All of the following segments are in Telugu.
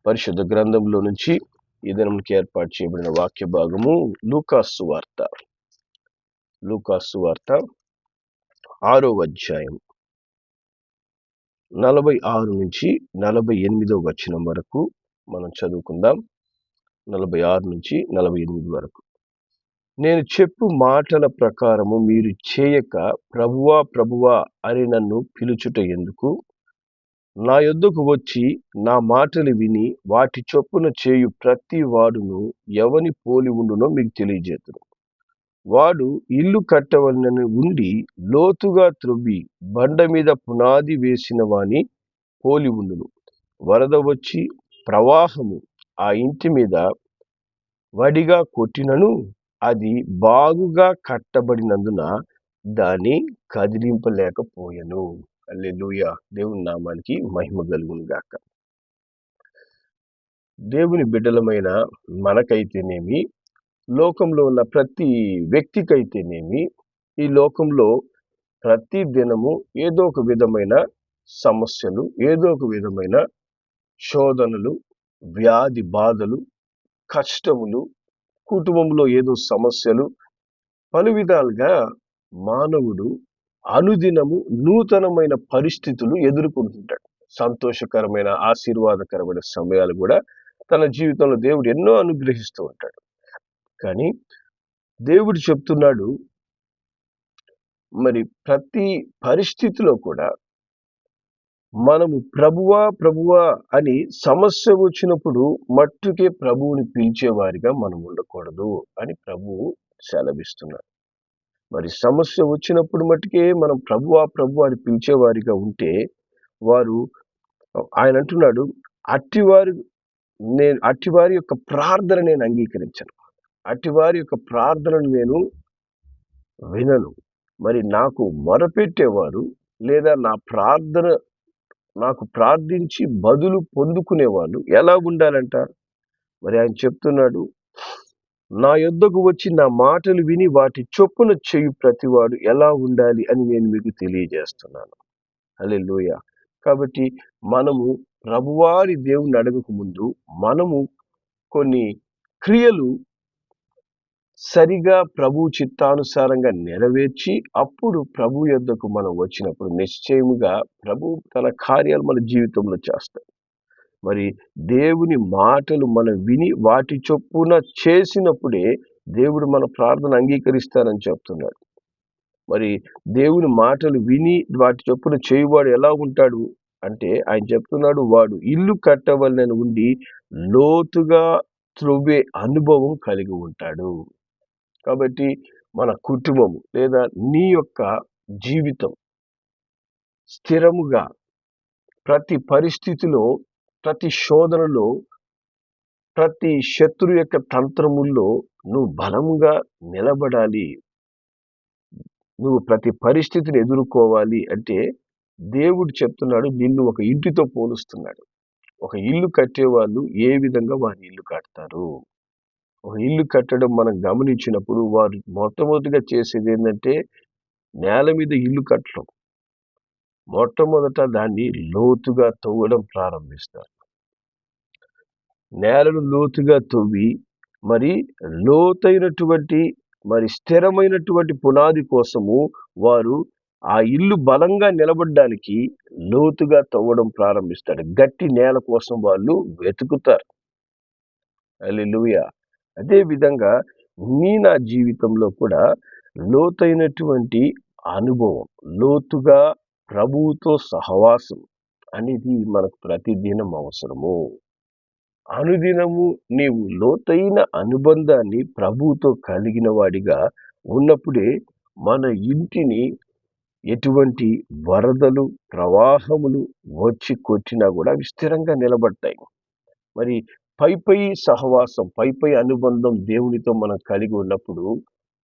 పరిశుద్ధ గ్రంథంలో నుంచి ఈ దినంకి ఏర్పాటు చేయబడిన వాక్య భాగము లూకాసు వార్త 6వ అధ్యాయం 46 నుంచి 48వ వచనం వరకు మనం చదువుకుందాం. 46 నుంచి 48 వరకు. నేను చెప్పు మాటల ప్రకారము మీరు చేయక ప్రభువా ప్రభువా అని నన్ను పిలుచుట ఎందుకు? నా యొద్దకు వచ్చి నా మాటలు విని వాటి చొప్పున చేయు ప్రతి వాడును ఎవని పోలి ఉండునో మీకు తెలియజేతును. వాడు ఇల్లు కట్టవలనని ఉండి లోతుగా త్రవ్వి బండ మీద పునాది వేసిన వాని పోలి ఉండును. వరద వచ్చి ప్రవాహము ఆ ఇంటి మీద వడిగా కొట్టినను అది బాగుగా కట్టబడినందున దాన్ని కదిలింపలేకపోయెను. హల్లెలూయా. దేవుని నామానికి మహిమ కలుగును గాక. దేవుని బిడ్డలమైన మనకైతేనేమి, లోకంలో ఉన్న ప్రతి వ్యక్తికైతేనేమి, ఈ లోకంలో ప్రతి దినము ఏదో ఒక విధమైన సమస్యలు, ఏదో ఒక విధమైన శోధనలు, వ్యాధి బాధలు, కష్టములు, కుటుంబంలో ఏదో సమస్యలు, పలు విధాలుగా మానవుడు అనుదినము నూతనమైన పరిస్థితులు ఎదుర్కొంటుంటాడు. సంతోషకరమైన ఆశీర్వాదకరమైన సమయాలు కూడా తన జీవితంలో దేవుడు ఎన్నో అనుగ్రహిస్తూ ఉంటాడు. కానీ దేవుడు చెప్తున్నాడు, మరి ప్రతి పరిస్థితిలో కూడా మనము ప్రభువా ప్రభువా అని సమస్య వచ్చినప్పుడు మట్టుకే ప్రభువుని పిలిచేవారిగా మనం ఉండకూడదు అని ప్రభువు సెలవిస్తున్నాడు. మరి సమస్య వచ్చినప్పుడు మట్టుకే మనం ప్రభువా ప్రభువా అని పిలిచేవారిగా ఉంటే ఆయన అంటున్నాడు, అట్టివారి యొక్క ప్రార్థన నేను అంగీకరించను, అట్టివారి యొక్క ప్రార్థనను నేను వినను. మరి నాకు మొరపెట్టేవారు లేదా నాకు ప్రార్థించి బదులు పొందుకునేవాళ్ళు ఎలా ఉండాలంట? మరి ఆయన చెప్తున్నాడు, నా యొద్దకు వచ్చి నా మాటలు విని వాటి చొప్పున చేయు ప్రతివాడు ఎలా ఉండాలి అని నేను మీకు తెలియజేస్తున్నాను. హల్లెలూయా. కాబట్టి మనము ప్రభువారి దేవుని అడగక ముందు మనము కొన్ని క్రియలు సరిగా ప్రభు చిత్తానుసారంగా నెరవేర్చి అప్పుడు ప్రభు యొద్దకు మనం వచ్చినప్పుడు నిశ్చయముగా ప్రభు తన కార్యాలు మన జీవితంలో చేస్తాడు. మరి దేవుని మాటలు మనం విని వాటి చొప్పున చేసినప్పుడే దేవుడు మన ప్రార్థన అంగీకరిస్తానని చెప్తున్నాడు. మరి దేవుని మాటలు విని వాటి చొప్పున చేయువాడు ఎలా ఉంటాడు అంటే ఆయన చెప్తున్నాడు, వాడు ఇల్లు కట్టవలనని ఉండి లోతుగా త్రవ్వే అనుభవం కలిగి ఉంటాడు. కాబట్టి మన కుటుంబము లేదా నీ యొక్క జీవితం స్థిరముగా ప్రతి పరిస్థితిలో, ప్రతి శోధనలో, ప్రతి శత్రు యొక్క తంత్రముల్లో నువ్వు బలంగా నిలబడాలి. నువ్వు ప్రతి పరిస్థితిని ఎదుర్కోవాలి అంటే దేవుడు చెప్తున్నాడు, నిన్ను ఒక ఇంటితో పోలుస్తున్నాడు. ఒక ఇల్లు కట్టేవాళ్ళు ఏ విధంగా వారి ఇల్లు కడతారు? ఒక ఇల్లు కట్టడం మనం గమనించినప్పుడు వారు మొట్టమొదటిగా చేసేది ఏంటంటే నేల మీద ఇల్లు కట్టడం. మొట్టమొదట దాన్ని లోతుగా తవ్వడం ప్రారంభిస్తారు. నేలను లోతుగా తవ్వి మరి లోతైనటువంటి మరి స్థిరమైనటువంటి పునాది కోసము వారు ఆ ఇల్లు బలంగా నిలబడడానికి లోతుగా తవ్వడం ప్రారంభిస్తారు. గట్టి నేల కోసం వాళ్ళు వెతుకుతారు. హల్లెలూయా. అదే విధంగా నా జీవితంలో కూడా లోతైనటువంటి అనుభవం, లోతుగా ప్రభువుతో సహవాసం అనేది మనకు ప్రతిదినం అవసరము. అనుదినము నీవు లోతైన అనుబంధాన్ని ప్రభువుతో కలిగిన వాడిగా ఉన్నప్పుడే మన ఇంటిని ఎటువంటి వరదలు, ప్రవాహములు వచ్చి కొట్టినా కూడా అవి స్థిరంగా నిలబడతాయి. మరి పై సహవాసం, పై అనుబంధం దేవునితో మనం కలిగి ఉన్నప్పుడు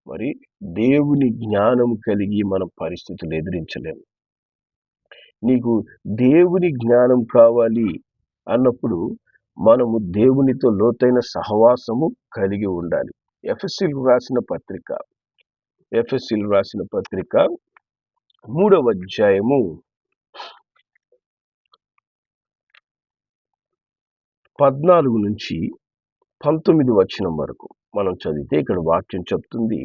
మరి దేవుని జ్ఞానం కలిగి మనం పరిస్థితులు ఎదిరించలేము. నీకు దేవుని జ్ఞానం కావాలి అన్నప్పుడు మనము దేవునితో లోతైన సహవాసము కలిగి ఉండాలి. ఎఫెసీయులకు రాసిన పత్రిక 3వ అధ్యాయము 14 నుంచి 19 వచనం వరకు మనం చదివితే ఇక్కడ వాక్యం చెప్తుంది,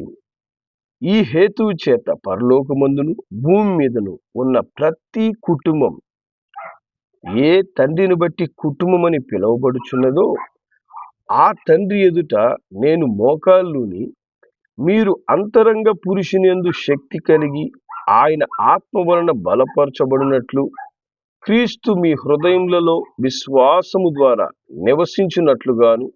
ఈ హేతువు చేత పరలోకమందును భూమి మీదను ఉన్న ప్రతి కుటుంబం ఏ తండ్రిని బట్టి కుటుంబం అని పిలువబడుచున్నదో ఆ తండ్రి ఎదుట నేను మోకాళ్ళుని మీరు అంతరంగ పురుషుని యందు శక్తి కలిగి ఆయన ఆత్మ వలన బలపరచబడినట్లు క్రీస్తు మీ హృదయములలో విశ్వాసము ద్వారా నివసించున్నట్లుగాను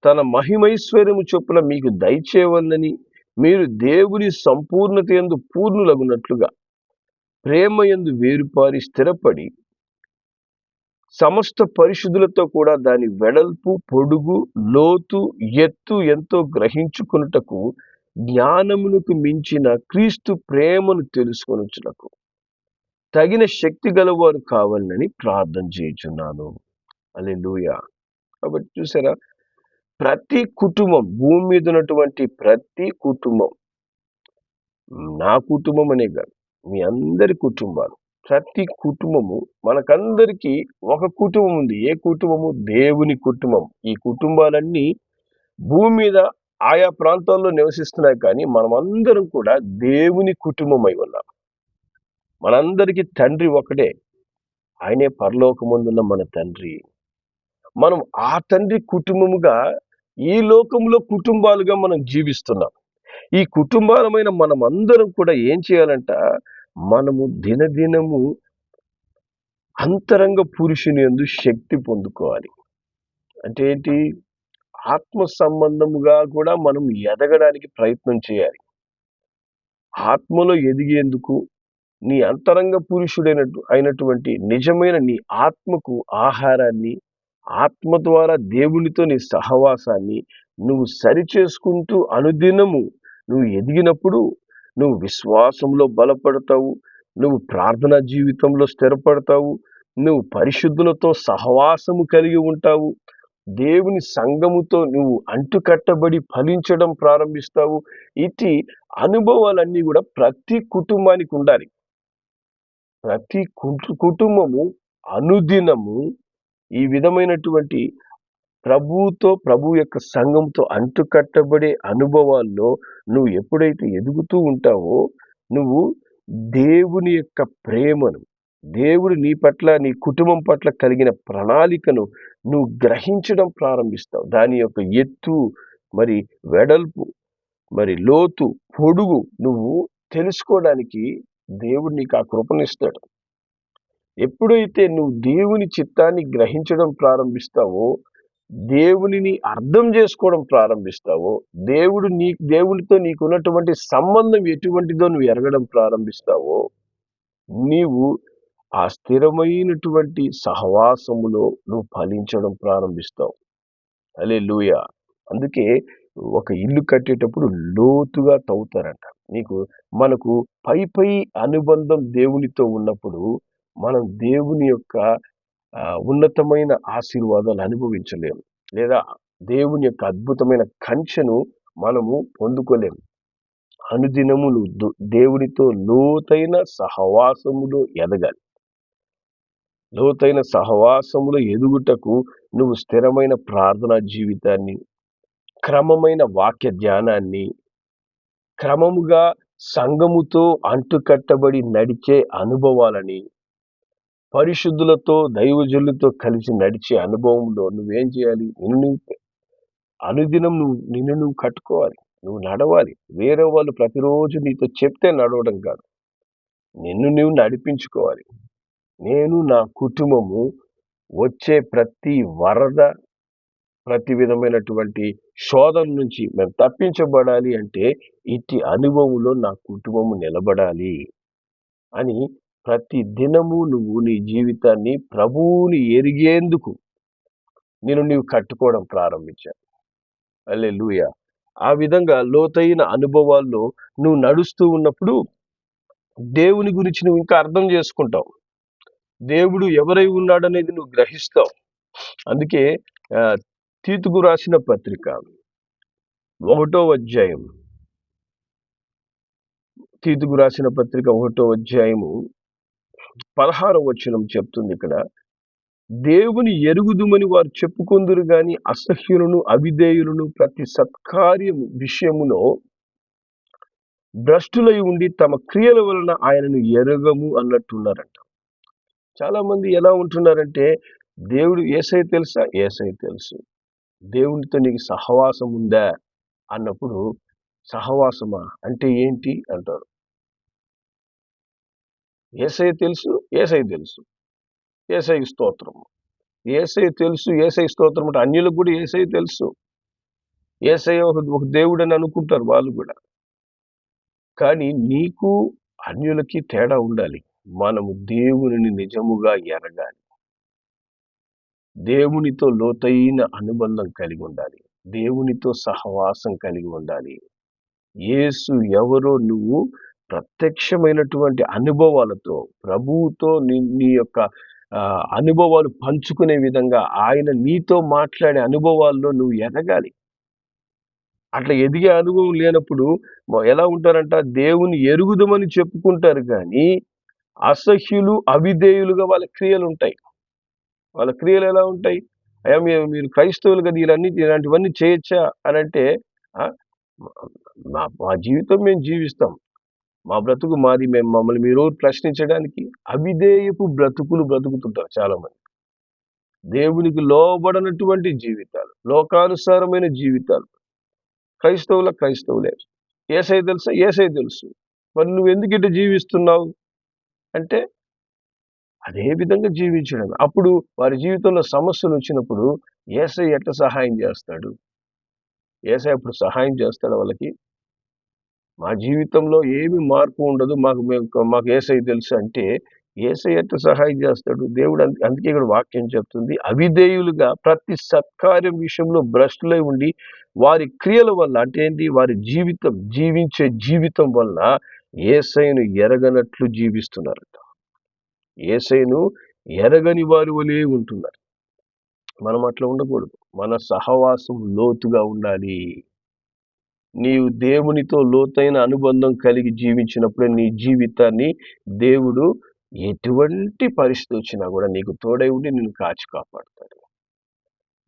తన మహిమైశ్వర్యము చొప్పున మీకు దయచేయవలనని మీరు దేవుని సంపూర్ణత యందు పూర్ణులగునట్లుగా ప్రేమ యందు వేరుపారి స్థిరపడి సమస్త పరిశుద్ధులతో కూడా దాని వెడల్పు, పొడుగు, లోతు, ఎత్తు ఎంతో గ్రహించుకొనుటకు జ్ఞానమునకు మించిన క్రీస్తు ప్రేమను తెలుసుకొనుచునకు తగిన శక్తి గలవారు కావాలని ప్రార్థన చేయుచున్నాను. హల్లెలూయా. కాబట్టి చూసారా, ప్రతి కుటుంబం, భూమి మీద ఉన్నటువంటి ప్రతి కుటుంబం, నా కుటుంబం అనే కాదు, మీ అందరి కుటుంబాలు, ప్రతి కుటుంబము, మనకందరికీ ఒక కుటుంబం ఉంది. ఏ కుటుంబము? దేవుని కుటుంబం. ఈ కుటుంబాలన్నీ భూమి మీద ఆయా ప్రాంతాల్లో నివసిస్తున్నాయి, కానీ మనమందరం కూడా దేవుని కుటుంబమై ఉన్నాం. మనందరికీ తండ్రి ఒకటే, ఆయనే పరలోకమందున్న మన తండ్రి. మనం ఆ తండ్రి కుటుంబముగా ఈ లోకంలో కుటుంబాలుగా మనం జీవిస్తున్నాం. ఈ కుటుంబాలమైన మనం అందరం కూడా ఏం చేయాలంట, మనము దినదినము అంతరంగ పురుషుని యందు శక్తి పొందుకోవాలి. అంటే ఏంటి? ఆత్మ సంబంధముగా కూడా మనం ఎదగడానికి ప్రయత్నం చేయాలి. ఆత్మలో ఎదిగేందుకు నీ అంతరంగ అయినటువంటి నిజమైన నీ ఆత్మకు ఆహారాన్ని, ఆత్మ ద్వారా దేవునితో నీ సహవాసాన్ని నువ్వు సరిచేసుకుంటూ అనుదినము నువ్వు ఎదిగినప్పుడు నువ్వు విశ్వాసంలో బలపడతావు, నువ్వు ప్రార్థనా జీవితంలో స్థిరపడతావు, నువ్వు పరిశుద్ధులతో సహవాసము కలిగి ఉంటావు, దేవుని సంఘముతో నువ్వు అంటుకట్టబడి ఫలించడం ప్రారంభిస్తావు. ఇటు అనుభవాలన్నీ కూడా ప్రతి కుటుంబానికి ఉండాలి. ప్రతి కుటుంబము అనుదినము ఈ విధమైనటువంటి ప్రభు యొక్క సంఘంతో అంటుకట్టబడే అనుభవాల్లో నువ్వు ఎప్పుడైతే ఎదుగుతూ ఉంటావో, నువ్వు దేవుని యొక్క ప్రేమను, దేవుడు నీ పట్ల, నీ కుటుంబం పట్ల కలిగిన ప్రణాళికను నువ్వు గ్రహించడం ప్రారంభిస్తావు. దాని యొక్క ఎత్తు, మరి వెడల్పు, మరి లోతు, పొడుగు నువ్వు తెలుసుకోవడానికి దేవుడు నీకు ఆ కృపనిస్తాడు. ఎప్పుడైతే నువ్వు దేవుని చిత్తాన్ని గ్రహించడం ప్రారంభిస్తావో, దేవునిని అర్థం చేసుకోవడం ప్రారంభిస్తావో, దేవునితో నీకున్నటువంటి సంబంధం ఎటువంటిదో నువ్వు ఎరగడం ప్రారంభిస్తావో, నీవు ఆ స్థిరమైనటువంటి సహవాసములో నువ్వు ఫలించడం ప్రారంభిస్తావు. హల్లెలూయా. అందుకే ఒక ఇల్లు కట్టేటప్పుడు లోతుగా తవ్వుతారంట. మనకు పై అనుబంధం దేవునితో ఉన్నప్పుడు మనం దేవుని యొక్క ఉన్నతమైన ఆశీర్వాదాలు అనుభవించలేము, లేదా దేవుని యొక్క అద్భుతమైన కంచెను మనము పొందుకోలేము. అనుదినము నువ్వు దేవునితో లోతైన సహవాసములో ఎదగాలి. లోతైన సహవాసములో ఎదుగుటకు నువ్వు స్థిరమైన ప్రార్థనా జీవితాన్ని, క్రమమైన వాక్య ధ్యానాన్ని, క్రమముగా సంఘముతో అంటుకట్టబడి నడిచే అనుభవాలని, పరిశుద్ధులతో దైవజనులతో కలిసి నడిచే అనుభవంలో నువ్వేం చేయాలి? అనుదినం నిన్ను నువ్వు కట్టుకోవాలి, నువ్వు నడవాలి. వేరే వాళ్ళు ప్రతిరోజు నీతో చెప్తే నడవడం కాదు, నిన్ను నువ్వు నడిపించుకోవాలి. నేను, నా కుటుంబము వచ్చే ప్రతి వరద, ప్రతి విధమైనటువంటి శోధన నుంచి మేము తప్పించబడాలి అంటే ఇట్టి అనుభవంలో నా కుటుంబము నిలబడాలి అని ప్రతి దినము నువ్వు నీ జీవితాన్ని ప్రభువుని ఎరిగేందుకు నీవు కట్టుకోవడం ప్రారంభించావు. హల్లెలూయా. ఆ విధంగా లోతైన అనుభవాల్లో నువ్వు నడుస్తూ ఉన్నప్పుడు దేవుని గురించి నువ్వు ఇంకా అర్థం చేసుకుంటావు. దేవుడు ఎవరై ఉన్నాడనేది నువ్వు గ్రహిస్తావు. అందుకే తీతుకు రాసిన పత్రిక 1వ అధ్యాయం, తీతుకు రాసిన పత్రిక 1వ అధ్యాయము 16వ వచనం చెప్తుంది ఇక్కడ, దేవుని ఎరుగుదుమని వారు చెప్పుకొందురు గాని అసహ్యులను అవిధేయులను ప్రతి సత్కార్యము విషయములో భ్రష్టులై ఉండి తమ క్రియల వలన ఆయనను ఎరగము అన్నట్టున్నారంట. చాలా మంది ఎలా ఉంటున్నారంటే, దేవుడు యేసయ్య తెలుసా? యేసయ్య తెలుసు. దేవునితో నీకు సహవాసం ఉందా అన్నప్పుడు, సహవాసమా అంటే ఏంటి అంటారు. యేసయ్య తెలుసు, యేసయ్య తెలుసు, యేసయ్య స్తోత్రం. యేసయ్య తెలుసు, యేసయ్య స్తోత్రం అంటే అన్యులకు కూడా యేసయ్య తెలుసు. యేసయ్య ఒక దేవుడని అనుకుంటారు వాళ్ళు కూడా. కానీ నీకు అన్యులకి తేడా ఉండాలి. మనము దేవునిని నిజముగా ఎరగాలి. దేవునితో లోతైన అనుబంధం కలిగి ఉండాలి. దేవునితో సహవాసం కలిగి ఉండాలి. యేసు ఎవరో నువ్వు ప్రత్యక్షమైనటువంటి అనుభవాలతో ప్రభువుతో నీ యొక్క అనుభవాలు పంచుకునే విధంగా ఆయన నీతో మాట్లాడే అనుభవాల్లో నువ్వు ఎదగాలి. అట్లా ఎదిగే అనుభవం లేనప్పుడు ఎలా ఉంటారంట, దేవుని ఎరుగుదమని చెప్పుకుంటారు కానీ అసహ్యులు అవిధేయులుగా వాళ్ళ క్రియలు ఉంటాయి. వాళ్ళ క్రియలు ఎలా ఉంటాయి? అయ్యా మీరు క్రైస్తవులు కదా, ఇలాంటివన్నీ చేయొచ్చా అని అంటే, మా జీవితం మేము జీవిస్తాం, మా బ్రతుకు మాది, మమ్మల్ని మీరు ప్రశ్నించడానికి. అవిధేయపు బ్రతుకులు బ్రతుకుతుంటారు చాలా మంది. దేవునికి లోబడనటువంటి జీవితాలు, లోకానుసారమైన జీవితాలు. క్రైస్తవులే. యేసయ్య తెలుసా? యేసయ్య తెలుసు. మరి నువ్వు ఎందుకు ఇట్లా జీవిస్తున్నావు అంటే అదే విధంగా జీవించడం. అప్పుడు వారి జీవితంలో సమస్యలు వచ్చినప్పుడు యేసయ్య ఎట్లా సహాయం చేస్తాడు? యేసయ్య అప్పుడు సహాయం చేస్తాడు వాళ్ళకి. మా జీవితంలో ఏమి మార్పు ఉండదు, మాకు యేసయ్య తెలుసు అంటే యేసయ్య ఎట్లా సహాయం చేస్తాడు? దేవుడు అందుకే ఇక్కడ వాక్యం చెప్తుంది, అవిధేయులుగా ప్రతి సత్కార్యం విషయంలో భ్రష్టులై ఉండి వారి క్రియల వల్ల అంటే ఏంటి, వారి జీవించే జీవితం వల్ల యేసయ్యను ఎరగనట్లు జీవిస్తున్నారట. యేసయ్యను ఎరగని వారి వలే ఉంటున్నారు. మనం అట్లా ఉండకూడదు. మన సహవాసం లోతుగా ఉండాలి. నీవు దేవునితో లోతైన అనుబంధం కలిగి జీవించినప్పుడే నీ జీవితాన్ని దేవుడు ఎటువంటి పరిస్థితి వచ్చినా కూడా నీకు తోడై ఉండి నిన్ను కాచి కాపాడుతాడు.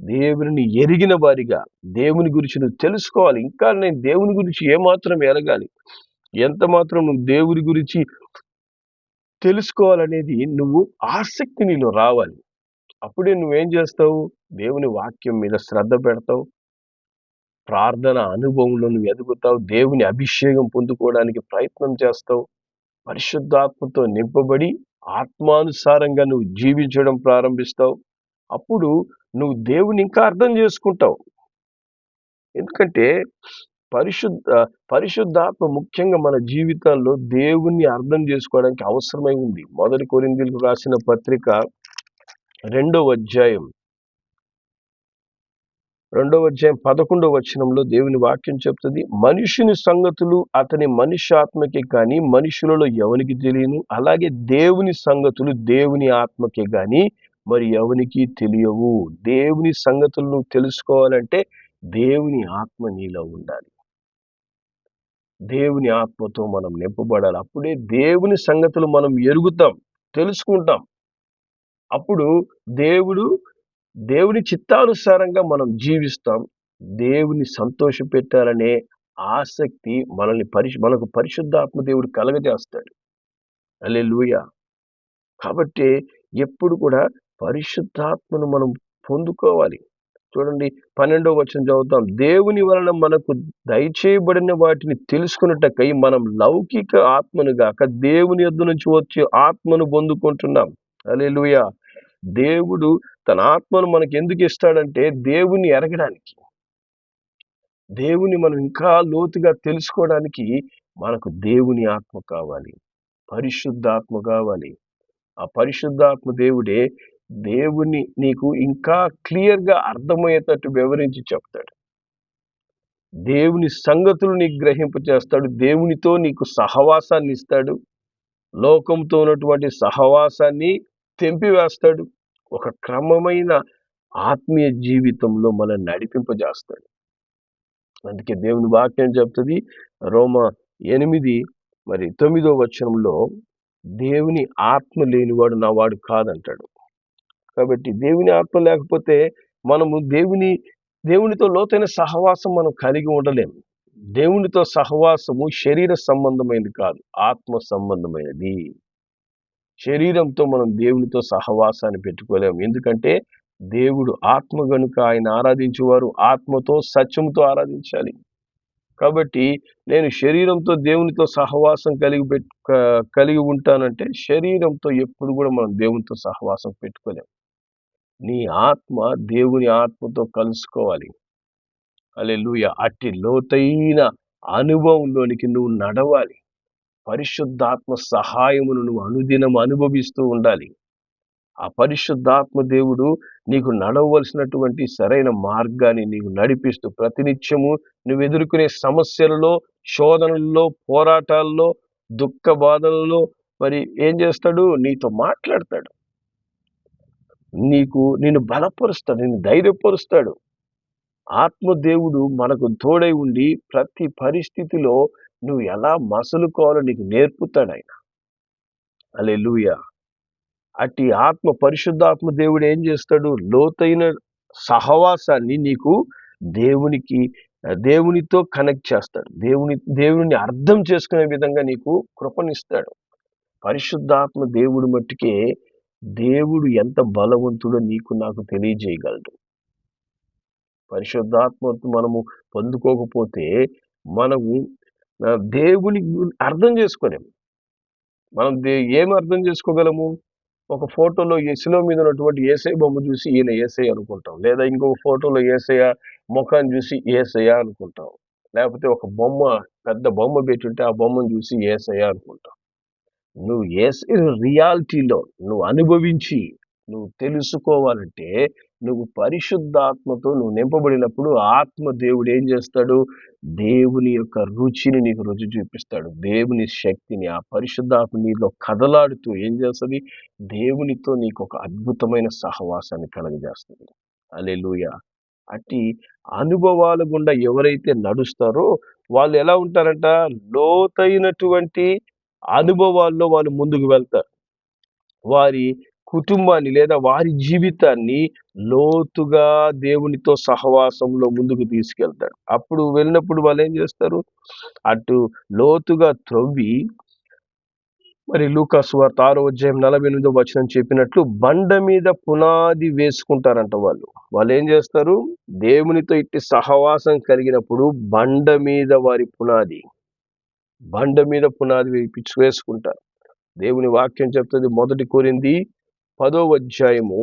దేవుని ఎరిగిన వారిగా దేవుని గురించి నువ్వు తెలుసుకోవాలి. ఇంకా నేను దేవుని గురించి ఏమాత్రం ఎరగాలి, ఎంత మాత్రం నువ్వు దేవుని గురించి తెలుసుకోవాలనేది నువ్వు ఆసక్తి నీలో రావాలి. అప్పుడే నువ్వేం చేస్తావు? దేవుని వాక్యం మీద శ్రద్ధ పెడతావు, ప్రార్థన అనుభవంలో నువ్వు ఎదుగుతావు, దేవుని అభిషేకం పొందుకోవడానికి ప్రయత్నం చేస్తావు, పరిశుద్ధాత్మతో నింపబడి ఆత్మానుసారంగా నువ్వు జీవించడం ప్రారంభిస్తావు. అప్పుడు నువ్వు దేవుని ఇంకా అర్థం చేసుకుంటావు. ఎందుకంటే పరిశుద్ధాత్మ ముఖ్యంగా మన జీవితాల్లో దేవుణ్ణి అర్థం చేసుకోవడానికి అవసరమై ఉంది. 1 కొరింథీయులకు రాసిన పత్రిక 2వ అధ్యాయం 11వ వచనంలో దేవుని వాక్యం చెప్తుంది, మనుషుని సంగతులు అతని మనుష్యాత్మకే కానీ మనుషులలో ఎవనికి తెలియను, అలాగే దేవుని సంగతులు దేవుని ఆత్మకే కానీ మరి ఎవనికి తెలియవు. దేవుని సంగతులు నువ్వు తెలుసుకోవాలంటే దేవుని ఆత్మ నీలో ఉండాలి. దేవుని ఆత్మతో మనం నింపబడాలి. అప్పుడే దేవుని సంగతులు మనం ఎరుగుతాం, తెలుసుకుంటాం. అప్పుడు దేవుని చిత్తానుసారంగా మనం జీవిస్తాం. దేవుని సంతోష పెట్టాలనే ఆసక్తి మనకు పరిశుద్ధాత్మ దేవుడు కలగజేస్తాడు. హల్లెలూయా. కాబట్టి ఎప్పుడు కూడా పరిశుద్ధాత్మను మనం పొందుకోవాలి. చూడండి 12వ వచనం చదువుతాం, దేవుని వలన మనకు దయచేయబడిన వాటిని తెలుసుకున్నట్టకై మనం లౌకిక ఆత్మను గాక దేవుని యొద్ద నుంచి వచ్చే ఆత్మను పొందుకుంటున్నాం. హల్లెలూయా. దేవుడు తన ఆత్మను మనకి ఎందుకు ఇస్తాడంటే దేవుని ఎరగడానికి, దేవుని మనం ఇంకా లోతుగా తెలుసుకోవడానికి మనకు దేవుని ఆత్మ కావాలి, పరిశుద్ధాత్మ కావాలి. ఆ పరిశుద్ధాత్మ దేవుడే దేవుని నీకు ఇంకా క్లియర్గా అర్థమయ్యేటట్టు వివరించి చెప్తాడు. దేవుని సంగతులు నీకు గ్రహింప చేస్తాడు. దేవునితో నీకు సహవాసాన్ని ఇస్తాడు. లోకంతో ఉన్నటువంటి సహవాసాన్ని తెంపివేస్తాడు. ఒక క్రమమైన ఆత్మీయ జీవితంలో మనల్ని నడిపింపజేస్తాడు. అందుకే దేవుని వాక్యం చెప్తుంది, రోమా 8:9 వచనంలో, దేవుని ఆత్మ లేనివాడు నా వాడు కాదంటాడు. కాబట్టి దేవుని ఆత్మ లేకపోతే మనము దేవునితో లోతైన సహవాసం మనం కలిగి ఉండలేము. దేవునితో సహవాసము శరీర సంబంధమైనది కాదు, ఆత్మ సంబంధమైనది. శరీరంతో మనం దేవునితో సహవాసాన్ని పెట్టుకోలేము. ఎందుకంటే దేవుడు ఆత్మ గనుక ఆయన ఆరాధించేవారు ఆత్మతో సత్యముతో ఆరాధించాలి. కాబట్టి నేను శరీరంతో దేవునితో సహవాసం కలిగి ఉంటానంటే శరీరంతో ఎప్పుడు కూడా మనం దేవునితో సహవాసం పెట్టుకోలేము. నీ ఆత్మ దేవుని ఆత్మతో కలుసుకోవాలి. హల్లెలూయా. అట్టి లోతైన అనుభవంలోనికి నువ్వు నడవాలి. పరిశుద్ధాత్మ సహాయమును నువ్వు అనుదినం అనుభవిస్తూ ఉండాలి. ఆ పరిశుద్ధాత్మ దేవుడు నీకు నడవలసినటువంటి సరైన మార్గాన్ని నీకు నడిపిస్తూ ప్రతినిత్యము నువ్వు ఎదుర్కొనే సమస్యలలో, శోధనల్లో, పోరాటాల్లో, దుఃఖ బాధలలో మరి ఏం చేస్తాడు? నీతో మాట్లాడతాడు. నిన్ను బలపరుస్తాడు, నిన్ను ధైర్యపరుస్తాడు. ఆత్మదేవుడు మనకు తోడై ఉండి ప్రతి పరిస్థితిలో నువ్వు ఎలా మసలుకోవాలో నీకు నేర్పుతాడు ఆయన. హల్లెలూయా. అట్టి పరిశుద్ధాత్మ దేవుడు ఏం చేస్తాడు? లోతైన సహవాసాన్ని నీకు దేవునితో కనెక్ట్ చేస్తాడు. దేవుని అర్థం చేసుకునే విధంగా నీకు కృపనిస్తాడు. పరిశుద్ధాత్మ దేవుడు మట్టుకే దేవుడు ఎంత బలవంతుడో నీకు నాకు తెలియజేయగలడు. పరిశుద్ధాత్మ మనము పొందుకోకపోతే మనము దేవుని అర్థం చేసుకోలేము. మనం ఏమి అర్థం చేసుకోగలము? ఒక ఫోటోలో శిలువ మీద ఉన్నటువంటి యేసయ్య బొమ్మ చూసి ఈయన యేసయ్య అనుకుంటాం. లేదా ఇంకొక ఫోటోలో యేసయ్య ముఖాన్ని చూసి యేసయ్య అనుకుంటాం. లేకపోతే ఒక పెద్ద బొమ్మ పెట్టుంటే ఆ బొమ్మను చూసి యేసయ్య అనుకుంటాం. నువ్వు యేసయ్య రియాలిటీలో నువ్వు అనుభవించి నువ్వు తెలుసుకోవాలంటే నువ్వు పరిశుద్ధాత్మతో నువ్వు నింపబడినప్పుడు ఆత్మ దేవుడు ఏం చేస్తాడు? దేవుని యొక్క రుచిని నీకు రుచి చూపిస్తాడు. దేవుని శక్తిని ఆ పరిశుద్ధాత్మ నీలో కదలాడుతూ ఏం చేస్తుంది? దేవునితో నీకు ఒక అద్భుతమైన సహవాసాన్ని కలగజేస్తుంది. హల్లెలూయా. అట్టి అనుభవాల గుండా ఎవరైతే నడుస్తారో వాళ్ళు ఎలా ఉంటారంట? లోతైనటువంటి అనుభవాల్లో వాళ్ళు ముందుకు వెళ్తారు. వారి కుటుంబాన్ని లేదా వారి జీవితాన్ని లోతుగా దేవునితో సహవాసంలో ముందుకు తీసుకెళ్తాడు. అప్పుడు వెళ్ళినప్పుడు వాళ్ళు ఏం చేస్తారు? అటు లోతుగా త్రవ్వి మరి లూకా సువార్త 6వ అధ్యాయం 48వ వచనం చెప్పినట్లు బండ మీద పునాది వేసుకుంటారంట. వాళ్ళు ఏం చేస్తారు? దేవునితో ఇట్టి సహవాసం కలిగినప్పుడు బండ మీద పునాది వేసుకుంటారు. దేవుని వాక్యం చెప్తుంది. 1 కొరింథీ 10వ అధ్యాయము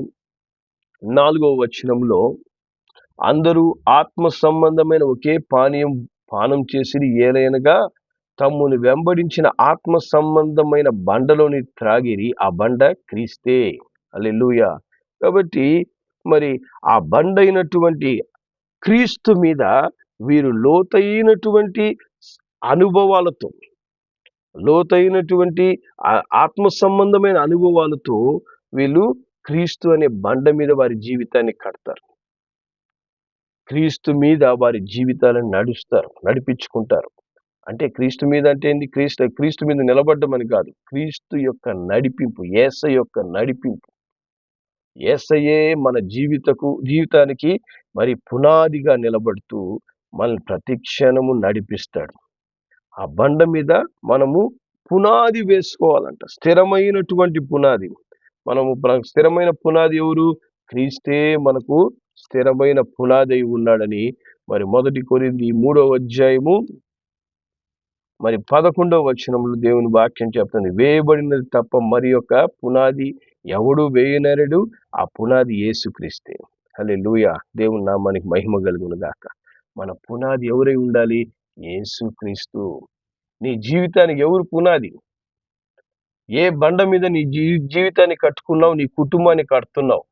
4వ వచనంలో అందరూ ఆత్మ సంబంధమైన ఒకే పానం చేసిరి, ఏలయనగా తమ్మును వెంబడించిన ఆత్మ సంబంధమైన బండలోని త్రాగిరి, ఆ బండ క్రీస్తే. హల్లెలూయా. కాబట్టి మరి ఆ బండ అయినటువంటి క్రీస్తు మీద వీరు లోతైనటువంటి అనుభవాలతో, లోతైనటువంటి ఆత్మ సంబంధమైన అనుభవాలతో వీళ్ళు క్రీస్తు అనే బండ మీద వారి జీవితాన్ని కడతారు. క్రీస్తు మీద వారి జీవితాలను నడిపించుకుంటారు. అంటే క్రీస్తు మీద అంటే ఏంటి? క్రీస్తు మీద నిలబడ్డమని కాదు, క్రీస్తు యొక్క నడిపింపు, యేసయ్య యొక్క నడిపింపు. యేసయ్యే మన జీవితానికి మరి పునాదిగా నిలబడుతూ మనల్ని ప్రతి క్షణము నడిపిస్తాడు. ఆ బండ మీద మనము పునాది వేసుకోవాలంట, స్థిరమైనటువంటి పునాది. స్థిరమైన పునాది ఎవరు? క్రీస్తే మనకు స్థిరమైన పునాది అయి ఉన్నాడని మరి 1 కొరింథీ 3వ అధ్యాయము మరి 11వ వచనంలో దేవుని వాక్యం చెప్తుంది. వేయబడినది తప్ప మరి యొక్క పునాది ఎవడు వేయనరడు, ఆ పునాది యేసుక్రీస్తే. హల్లెలూయా. దేవుని నామానికి మహిమ కలుగును గాక. మన పునాది ఎవరై ఉండాలి? యేసుక్రీస్తు. నీ జీవితానికి ఎవరు పునాది? ఏ బండ మీద నీ జీవితాన్ని కట్టుకున్నావు? నీ కుటుంబాన్ని కడుతున్నావు.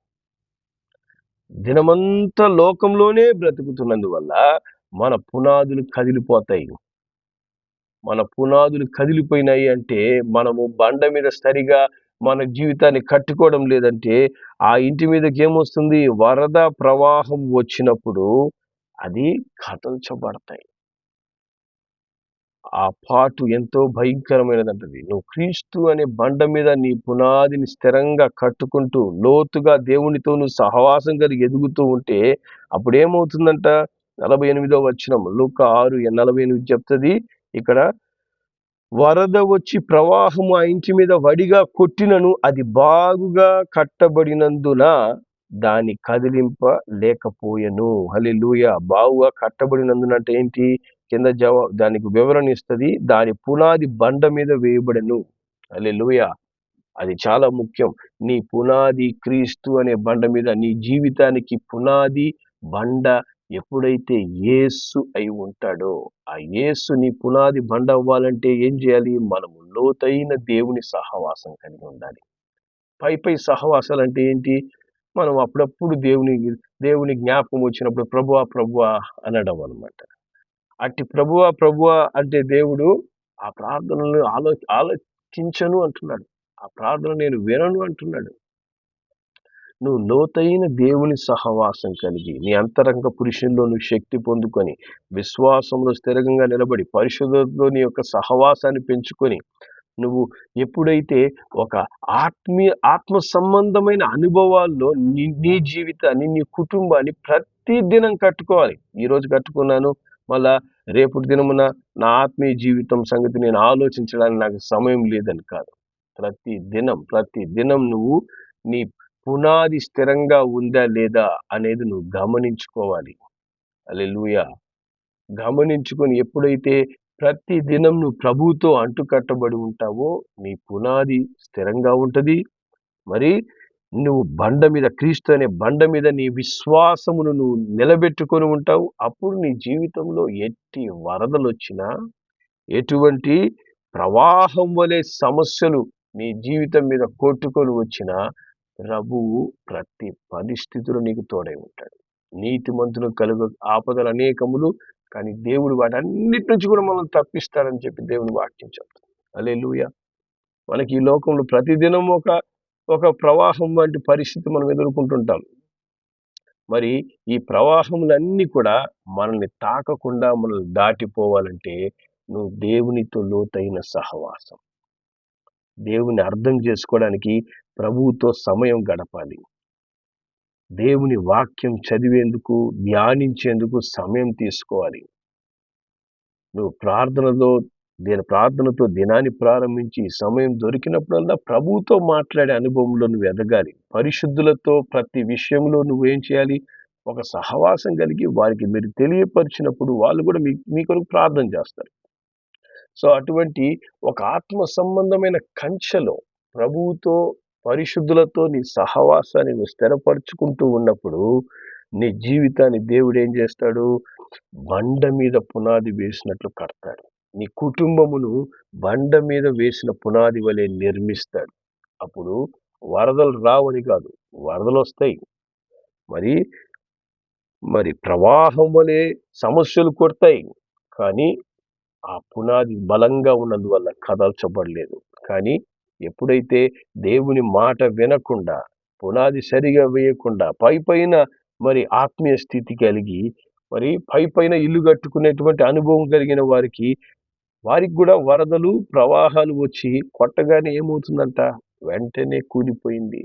దినమంతా లోకంలోనే బ్రతుకుతున్నందువల్ల మన పునాదులు కదిలిపోతాయి. మన పునాదులు కదిలిపోయినాయి అంటే మనము బండ మీద సరిగా మన జీవితాన్ని కట్టుకోవడం లేదంటే ఆ ఇంటి మీదకి ఏమొస్తుంది? వరద ప్రవాహం వచ్చినప్పుడు అది కదల్చబడతాయి. ఆ పాటు ఎంతో భయంకరమైనదంటది. నువ్వు క్రీస్తు అనే బండ మీద నీ పునాదిని స్థిరంగా కట్టుకుంటూ లోతుగా దేవునితో నువ్వు సహవాసం కలిగి ఎదుగుతూ ఉంటే అప్పుడేమవుతుందంట? 48వ వచనం లూకా 6:48 చెప్తుంది. ఇక్కడ వరద వచ్చి ప్రవాహము ఆ ఇంటి మీద వడిగా కొట్టినను అది బాగుగా కట్టబడినందున దాని కదిలింప లేకపోయెను. హల్లెలూయా. బాగుగా కట్టబడినందున అంటే ఏంటి? కింద దానికి వివరణ ఇస్తుంది. దాని పునాది బండ మీద వేయబడెను. హల్లెలూయా. అది చాలా ముఖ్యం. నీ పునాది క్రీస్తు అనే బండ మీద, నీ జీవితానికి పునాది బండ ఎప్పుడైతే యేసు అయి ఉంటాడో, ఆ యేసు నీ పునాది బండ అవ్వాలంటే ఏం చేయాలి? మనము లోతైన దేవుని సహవాసం కలిగి ఉండాలి. పై సహవాసాలు అంటే ఏంటి? మనం అప్పుడప్పుడు దేవుని జ్ఞాపకం వచ్చినప్పుడు ప్రభువా ప్రభువా అనడం అనమాట. అట్టి ప్రభువా ప్రభువా అంటే దేవుడు ఆ ప్రార్థనలు ఆలోచించను అంటున్నాడు. ఆ ప్రార్థన నేను వినను అంటున్నాడు. నువ్వు లోతైన దేవుని సహవాసం కలిగి నీ అంతరంగ పురుషుల్లో నువ్వు శక్తి పొందుకొని విశ్వాసంలో స్థిరంగా నిలబడి పరిశుద్ధతలో నీ యొక్క సహవాసాన్ని పెంచుకొని నువ్వు ఎప్పుడైతే ఒక ఆత్మ సంబంధమైన అనుభవాల్లో నీ జీవితాన్ని, నీ కుటుంబాన్ని ప్రతి దినం కట్టుకోవాలి. ఈరోజు కట్టుకున్నాను, మళ్ళా రేపటి దినమున నా ఆత్మీయ జీవితం సంగతి నేను ఆలోచించడానికి నాకు సమయం లేదని కాదు. ప్రతి దినం నువ్వు నీ పునాది స్థిరంగా ఉందా లేదా అనేది నువ్వు గమనించుకోవాలి. హల్లెలూయా. గమనించుకొని ఎప్పుడైతే ప్రతి దినం నువ్వు ప్రభువుతో అంటుకట్టబడి ఉంటావో నీ పునాది స్థిరంగా ఉంటది. మరి నువ్వు బండ మీద, క్రీస్తు అనే బండ మీద నీ విశ్వాసమును నువ్వు నిలబెట్టుకొని ఉంటావు. అప్పుడు నీ జీవితంలో ఎట్టి వరదలు వచ్చినా, ఎటువంటి ప్రవాహం వలె సమస్యలు నీ జీవితం మీద కొట్టుకొని వచ్చినా ప్రభువు ప్రతి పరిస్థితులు నీకు తోడై ఉంటాడు. నీతిమంతులకు కలుగు ఆపదలు అనేకములు, కానీ దేవుడు వాటన్నిటి నుంచి కూడా మనం తప్పిస్తాడని చెప్పి దేవుని వాక్యం చెప్తాడు. హల్లెలూయా. మనకి ఈ లోకంలో ప్రతిదినం ఒక ప్రవాహం వంటి పరిస్థితి మనం ఎదుర్కొంటుంటాం. మరి ఈ ప్రవాహములన్నీ కూడా మనల్ని తాకకుండా మనల్ని దాటిపోవాలంటే నువ్వు దేవునితో లోతైన సహవాసం, దేవుని అర్థం చేసుకోవడానికి ప్రభువుతో సమయం గడపాలి. దేవుని వాక్యం చదివేందుకు, ధ్యానించేందుకు సమయం తీసుకోవాలి. నువ్వు ప్రార్థనతో దినాన్ని ప్రారంభించి సమయం దొరికినప్పుడల్లా ప్రభువుతో మాట్లాడే అనుభవంలో నువ్వు ఎదగాలి. పరిశుద్ధులతో ప్రతి విషయంలో నువ్వేం చేయాలి? ఒక సహవాసం కలిగి వారికి మీరు తెలియపరిచినప్పుడు వాళ్ళు కూడా మీ కొరకు ప్రార్థన చేస్తారు. సో అటువంటి ఒక ఆత్మ సంబంధమైన కంచెలో ప్రభువుతో, పరిశుద్ధులతో నీ సహవాసాన్ని నువ్వు స్థిరపరుచుకుంటూ ఉన్నప్పుడు నీ జీవితాన్ని దేవుడు ఏం చేస్తాడు? బండ మీద పునాది వేసినట్లు కడతాడు. నీ కుటుంబమును బండ మీద వేసిన పునాది వలె నిర్మిస్తాడు. అప్పుడు వరదలు రావని కాదు, వరదలు వస్తాయి. మరి ప్రవాహం వలె సమస్యలు కొడతాయి. కానీ ఆ పునాది బలంగా ఉన్నందువల్ల కదల్చబడలేదు. కానీ ఎప్పుడైతే దేవుని మాట వినకుండా, పునాది సరిగా వేయకుండా పైన మరి ఆత్మీయ స్థితి కలిగి మరి పైన ఇల్లు కట్టుకునేటువంటి అనుభవం కలిగిన వారికి కూడా వరదలు, ప్రవాహాలు వచ్చి కొట్టగానే ఏమవుతుందంట? వెంటనే కూలిపోయింది.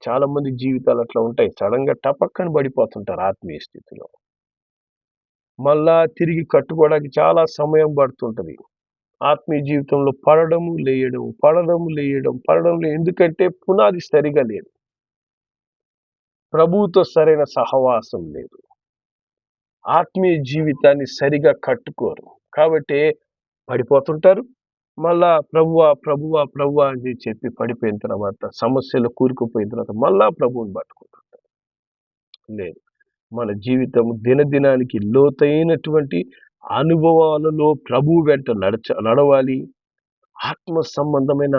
చాలా మంది జీవితాలు అట్లా ఉంటాయి. సడన్ గా టపక్కన పడిపోతుంటారు ఆత్మీయ స్థితిలో. మళ్ళా తిరిగి కట్టుకోవడానికి చాలా సమయం పడుతుంటది. ఆత్మీయ జీవితంలో పడడము లేయడం. ఎందుకంటే పునాది సరిగా లేదు. ప్రభువుతో సరైన సహవాసం లేదు. ఆత్మీయ జీవితాన్ని సరిగా కట్టుకోరు. కాబట్టి పడిపోతుంటారు. మళ్ళా ప్రభువా అని చెప్పి పడిపోయిన తర్వాత, సమస్యలు కూరుకుపోయిన తర్వాత మళ్ళా ప్రభువుని పట్టుకుంటుంటారు. లేదు, మన జీవితం దినదినానికి లోతైనటువంటి అనుభవాలలో ప్రభువు వెంట నడవాలి. ఆత్మ సంబంధమైన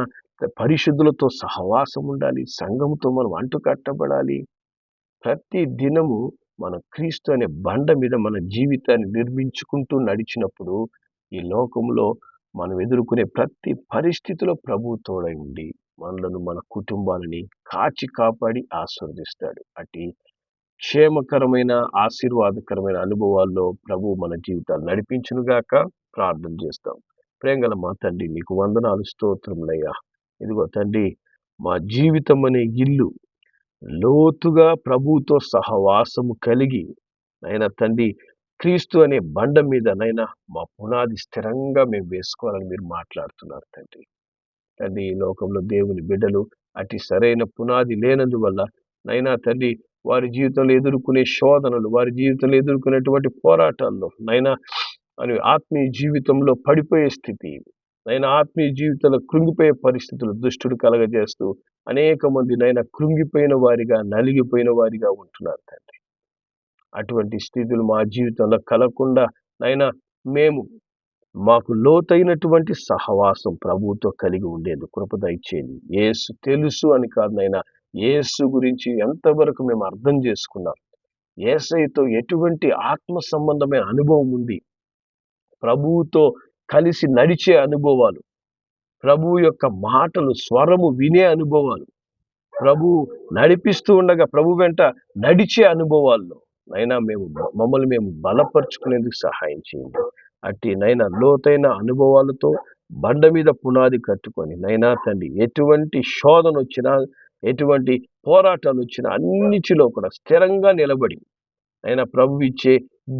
పరిశుద్ధులతో సహవాసం ఉండాలి. సంఘముతో మనం అంటుకట్టబడాలి. ప్రతి దినము మన క్రీస్తు అనే బండ మీద మన జీవితాన్ని నిర్మించుకుంటూ నడిచినప్పుడు ఈ లోకంలో మనం ఎదుర్కొనే ప్రతి పరిస్థితిలో ప్రభువు తోడై ఉండి మనలను, మన కుటుంబాలని కాచి కాపాడి ఆశీర్వదిస్తాడు. అట్టి క్షేమకరమైన, ఆశీర్వాదకరమైన అనుభవాల్లో ప్రభు మన జీవితాలు నడిపించునుగాక. ప్రార్థన చేస్తాం. ప్రేమగల మా తండ్రి, నీకు వందనాలు, స్తోత్రములయ్యా. ఇదిగో తండ్రి, మా జీవితం అనే ఇల్లు లోతుగా ప్రభువుతో సహవాసము కలిగి, నైనా తండ్రి, క్రీస్తు అనే బండ మీద నైనా మా పునాది స్థిరంగా మేము వేసుకోవాలని మీరు మాట్లాడుతున్నారు తండ్రి. తండ్రి, ఈ లోకంలో దేవుని బిడ్డలు అతి సరైన పునాది లేనందువల్ల నైనా తండ్రి, వారి జీవితంలో ఎదుర్కొనే శోధనలు, వారి జీవితంలో ఎదుర్కొనేటువంటి పోరాటాల్లో నైనా అని ఆత్మీయ జీవితంలో పడిపోయే స్థితి, నైనా ఆత్మీయ జీవితంలో కృంగిపోయే పరిస్థితులు దుష్టుడు కలగజేస్తూ అనేక మంది నైనా కృంగిపోయిన వారిగా, నలిగిపోయిన వారిగా ఉంటున్నారు తండ్రి. అటువంటి స్థితులు మా జీవితంలో కలగకుండా నైనా మేము మాకు లోతైనటువంటి సహవాసం ప్రభువుతో కలిగి ఉండేందుకు కృప దయచేయండి. యేసు తెలుసు అని కాదు నైనా, యేసు గురించి ఎంతవరకు మేము అర్థం చేసుకున్నాం, యేసయ్యతో ఎటువంటి ఆత్మ సంబంధమైన అనుభవం ఉంది, ప్రభువుతో కలిసి నడిచే అనుభవాలు, ప్రభువు యొక్క మాటలు స్వరము వినే అనుభవాలు, ప్రభువు నడిపిస్తూ ఉండగా ప్రభు వెంట నడిచే అనుభవాల్లో నైనా మమ్మల్ని మేము బలపరుచుకునేందుకు సహాయం చేయండి. అట్టి నైనా లోతైన అనుభవాలతో బండ మీద పునాది కట్టుకొని నైనా తండ్రి, ఎటువంటి శోధన వచ్చినా, ఎటువంటి పోరాటాలు వచ్చినా అన్నిటిలో కూడా స్థిరంగా నిలబడి అయినా ప్రభు ఇచ్చే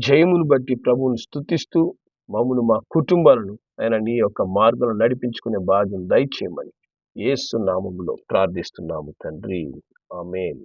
జయమును బట్టి ప్రభువును స్తుతిస్తూ మమ్మను, మా కుటుంబాలను ఆయన నీ యొక్క మార్గంలో నడిపించుకునే భాగ్యం దయచేయమని యేసు నామములో ప్రార్థిస్తున్నాము తండ్రి. ఆమేన్.